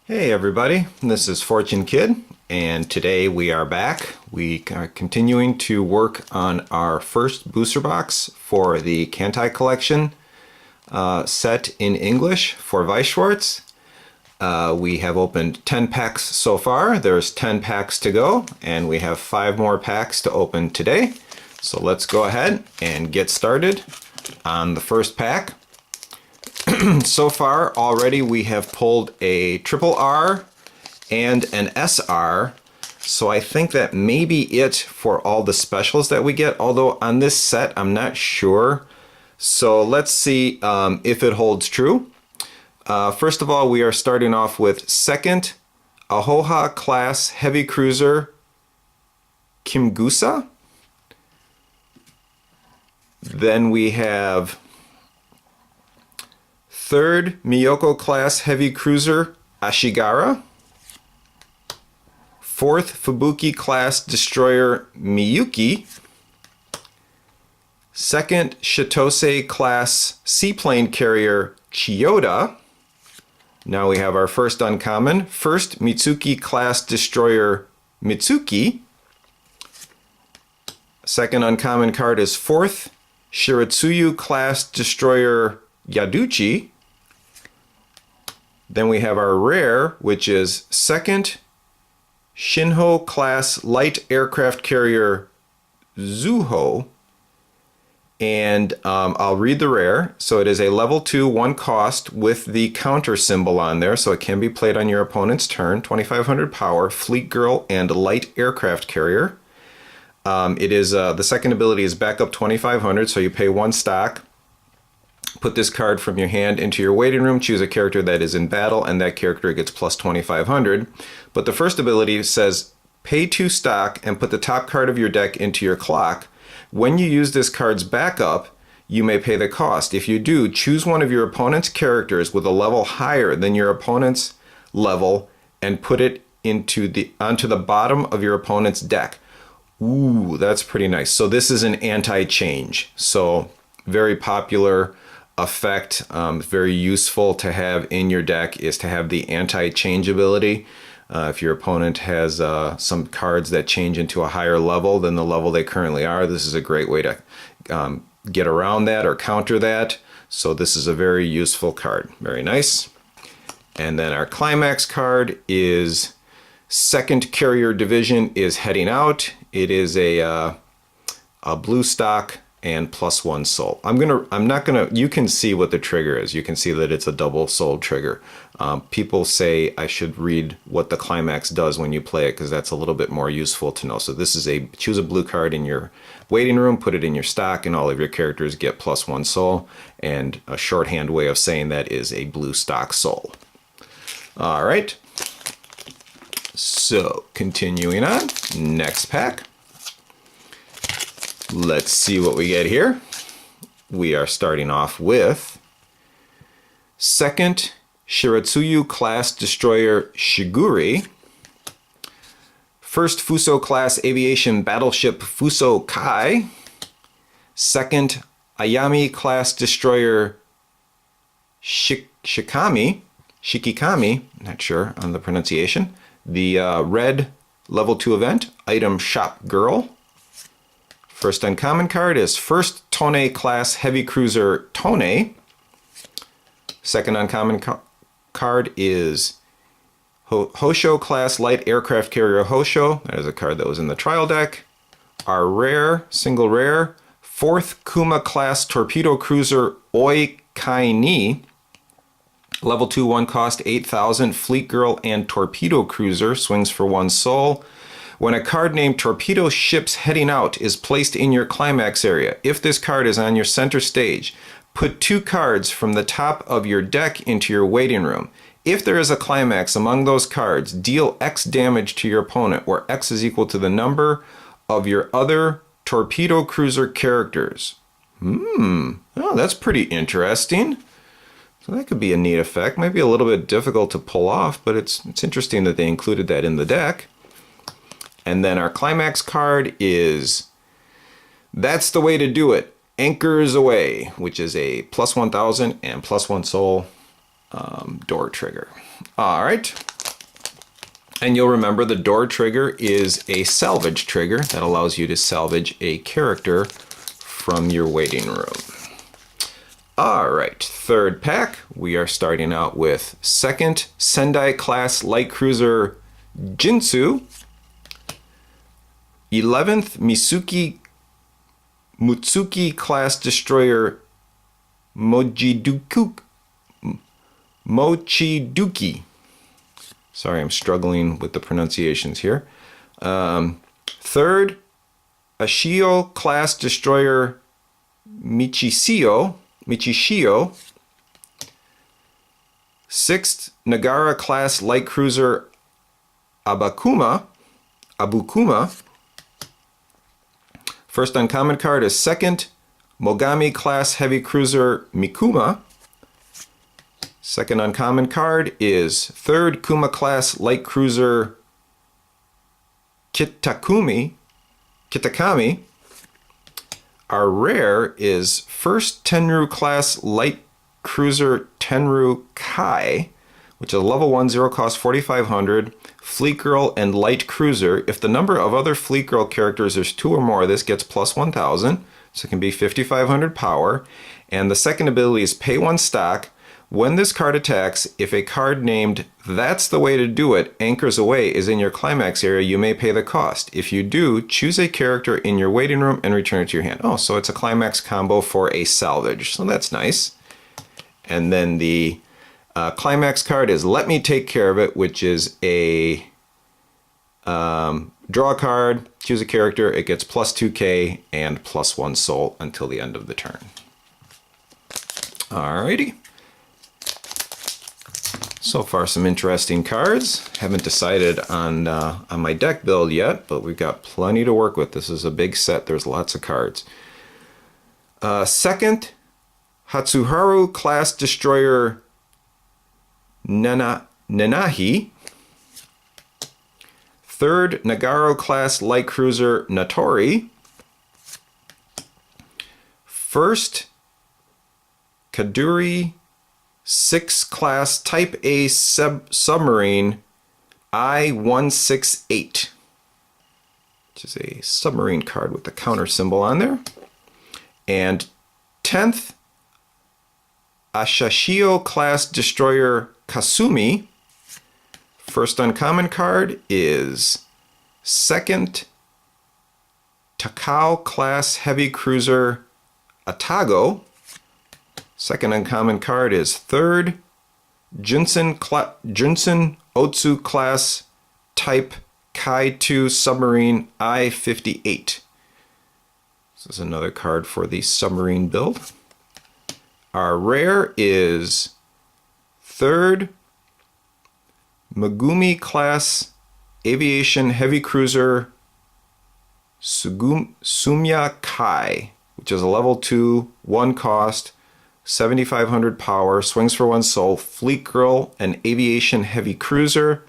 Hey everybody, this is Fortune Kid, and today we are back. We are continuing to work on our first booster box for the Kantai collection set in English for Weiss Schwarz. We have opened 10 packs so far. There's 10 packs to go, and we have 5 more packs to open today. So let's go ahead and get started on the first pack. So far already we have pulled a triple R and an SR, so I think that may be it for all the specials that we get, although on this set I'm not sure. So let's see if it holds true. First of all, we are starting off with second Ahoha class heavy cruiser Kimgusa. Then we have third Miyoko class heavy cruiser Ashigara. Fourth Fubuki class destroyer Miyuki. Second Shitose class seaplane carrier Chiyoda. Now we have our first uncommon. First Mitsuki class destroyer Mitsuki. Second uncommon card is fourth Shiratsuyu class destroyer Yaduchi. Then we have our rare, which is second Shinho class light aircraft carrier Zuho. And I'll read the rare. So it is a level 2, 1 cost with the counter symbol on there, so it can be played on your opponent's turn. 2500 power, fleet girl, and light aircraft carrier. It is the second ability is backup 2500, so you pay 1 stock. Put this card from your hand into your waiting room, choose a character that is in battle, and that character gets plus 2500. But the first ability says pay 2 stock and put the top card of your deck into your clock. When you use this card's backup, you may pay the cost. If you do, choose one of your opponent's characters with a level higher than your opponent's level and put it onto the bottom of your opponent's deck. Ooh, that's pretty nice. So this is an anti-change. So very popular effect, very useful to have in your deck is to have the anti-change ability. If your opponent has some cards that change into a higher level than the level they currently are, this is a great way to get around that or counter that. So this is a very useful card. Very nice. And then our climax card is second carrier division is heading out. It is a blue stock and plus 1 soul. You can see what the trigger is. You can see that it's a double soul trigger. People say I should read what the climax does when you play it because that's a little bit more useful to know. So this is choose a blue card in your waiting room, put it in your stock, and all of your characters get plus 1 soul. And a shorthand way of saying that is a blue stock soul. All right. So continuing on, next pack. Let's see what we get here. We are starting off with second Shiratsuyu class destroyer Shiguri. First Fuso class aviation battleship Fuso Kai. Second Ayami class destroyer Shikikami, not sure on the pronunciation. The red level 2 event, item shop girl. First uncommon card is first Tone class heavy cruiser Tone. Second uncommon card is Hosho class light aircraft carrier Hosho. That is a card that was in the trial deck. Our rare, single rare, fourth Kuma class torpedo cruiser Oi Kai Ni. Level 2, 1 cost, 8000, fleet girl and torpedo cruiser, swings for 1 soul. When a card named Torpedo Ships Heading Out is placed in your climax area, if this card is on your center stage, put 2 cards from the top of your deck into your waiting room. If there is a climax among those cards, deal X damage to your opponent, where X is equal to the number of your other torpedo cruiser characters. Oh, that's pretty interesting. So that could be a neat effect. Maybe a little bit difficult to pull off, but it's interesting that they included that in the deck. And then our climax card is That's the Way to Do It, Anchors Away, which is a +1000 and +1 soul door trigger. All right, And you'll remember the door trigger is a salvage trigger that allows you to salvage a character from your waiting room. All right, third pack, we are starting out with 2nd Sendai class light cruiser Jinsu, 11th Mutsuki class destroyer Mochiduki. Sorry, I'm struggling with the pronunciations here. 3rd, Ashio class destroyer Michishio. 6th, Nagara class light cruiser Abukuma. First uncommon card is 2nd, Mogami class heavy cruiser Mikuma. Second uncommon card is 3rd Kuma class light cruiser Kitakami. Our rare is 1st Tenru class light cruiser Tenru Kai, which is a level 1, 0 cost 4,500, Fleet Girl and light cruiser. If the number of other Fleet Girl characters is 2 or more, this gets plus 1,000, so it can be 5,500 power. And the second ability is pay 1 stock. When this card attacks, if a card named That's the Way to Do It anchors away is in your climax area, you may pay the cost. If you do, choose a character in your waiting room and return it to your hand. Oh, so it's a climax combo for a salvage, so that's nice. And then the climax card is Let Me Take Care of It, which is a draw a card, choose a character, it gets plus 2k and plus 1 soul until the end of the turn. Alrighty. So far, some interesting cards. Haven't decided on my deck build yet, but we've got plenty to work with. This is a big set. There's lots of cards. 2nd, Hatsuharu class destroyer Nenahi. 3rd, Nagaro class light cruiser Natori. 1st, Kaduri 6 class Type A submarine I-168, which is a submarine card with the counter symbol on there. And 10th, Ashashio class destroyer Kasumi. First uncommon card is 2nd, Takao class heavy cruiser Atago. Second uncommon card is 3rd, Junsen Otsu class Type Kai 2 submarine I-58. This is another card for the submarine build. Our rare is 3rd, Megumi class aviation heavy cruiser Sumya Kai, which is a level 2, 1 cost, 7,500 power, swings for 1 soul, Fleet Girl, and aviation heavy cruiser.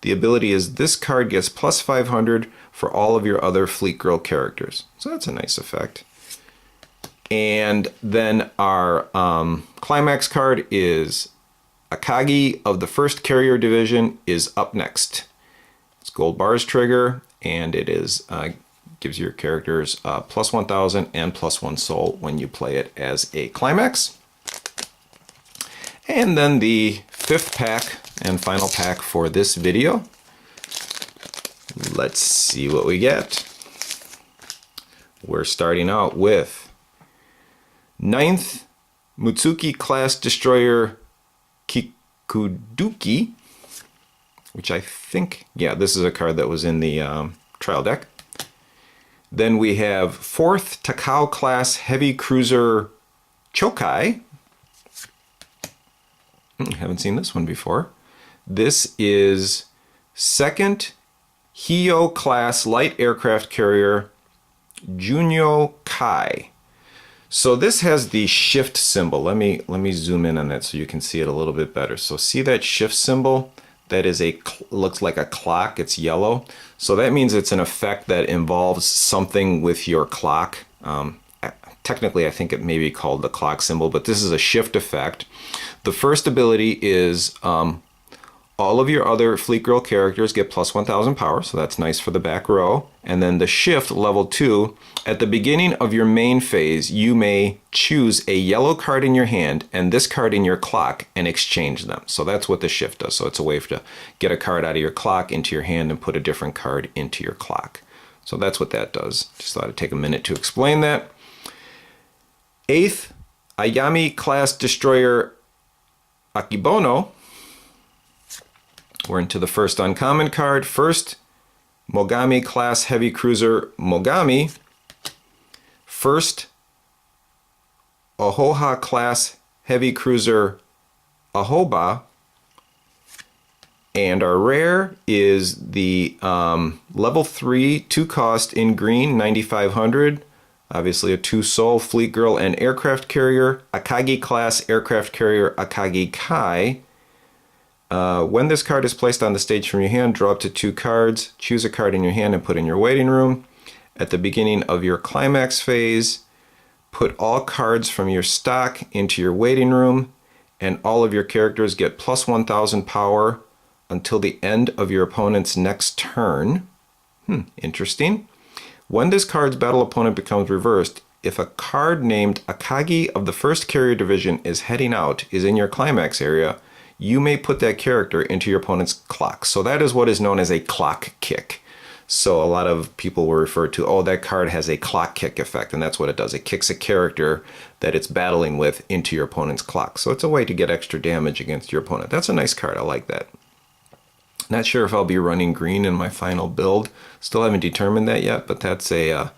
The ability is this card gets plus 500 for all of your other Fleet Girl characters. So that's a nice effect. And then our climax card is Akagi of the 1st Carrier Division is up next. It's gold bars trigger, and it is gives your characters plus 1,000 and plus 1 soul when you play it as a climax. And then the 5th pack and final pack for this video. Let's see what we get. We're starting out with 9th Mutsuki class destroyer Kikuduki, which I think, yeah, this is a card that was in the trial deck. Then we have 4th Takao class heavy cruiser Chokai. Haven't seen this one before. This is 2nd Hio class light aircraft carrier Junyo Kai. So this has the shift symbol. Let me zoom in on that so you can see it a little bit better. So see that shift symbol? That is looks like a clock. It's yellow. So that means it's an effect that involves something with your clock. Technically, I think it may be called the clock symbol, but this is a shift effect. The first ability is All of your other Fleet Girl characters get plus 1,000 power, so that's nice for the back row. And then the shift level 2, at the beginning of your main phase, you may choose a yellow card in your hand and this card in your clock and exchange them. So that's what the shift does. So it's a way to get a card out of your clock into your hand and put a different card into your clock. So that's what that does. Just thought I'd take a minute to explain that. 8th, Ayami class destroyer Akibono. We're into the first uncommon card. First, Mogami class heavy cruiser Mogami. First, Ahoha class heavy cruiser Ahoba. And our rare is the level 3 2 cost in green 9500. Obviously a 2 soul Fleet Girl and aircraft carrier Akagi class aircraft carrier Akagi Kai. When this card is placed on the stage from your hand, draw up to 2 cards, choose a card in your hand and put in your waiting room. At the beginning of your climax phase, put all cards from your stock into your waiting room, and all of your characters get plus 1,000 power until the end of your opponent's next turn. Interesting. When this card's battle opponent becomes reversed, if a card named Akagi of the 1st Carrier Division is heading out, is in your climax area, you may put that character into your opponent's clock. So that is what is known as a clock kick. So a lot of people will refer to, oh, that card has a clock kick effect, and that's what it does. It kicks a character that it's battling with into your opponent's clock. So it's a way to get extra damage against your opponent. That's a nice card. I like that. Not sure if I'll be running green in my final build. Still haven't determined that yet, but that's a...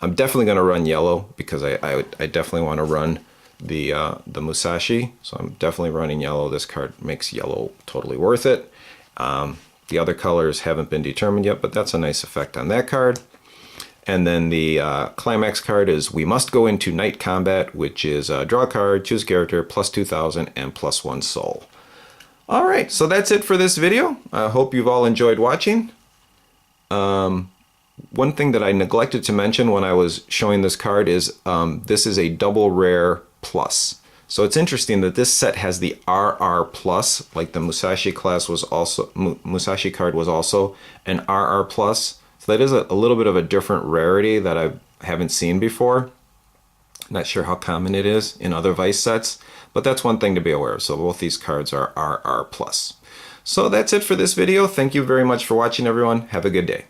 I'm definitely going to run yellow because I definitely want to run the Musashi, so I'm definitely running yellow. This card makes yellow totally worth it. The other colors haven't been determined yet, but that's a nice effect on that card. And then the climax card is We Must Go Into Night Combat, which is draw a card, choose character, plus 2,000 and plus 1 soul. All right, so that's it for this video. I hope you've all enjoyed watching. One thing that I neglected to mention when I was showing this card is this is a double rare plus. So it's interesting that this set has the RR plus, like the Musashi class was also, Musashi card was also an RR plus. So that is a little bit of a different rarity that I haven't seen before. Not sure how common it is in other Weiss sets, but that's one thing to be aware of. So both these cards are RR plus. So that's it for this video. Thank you very much for watching, everyone. Have a good day.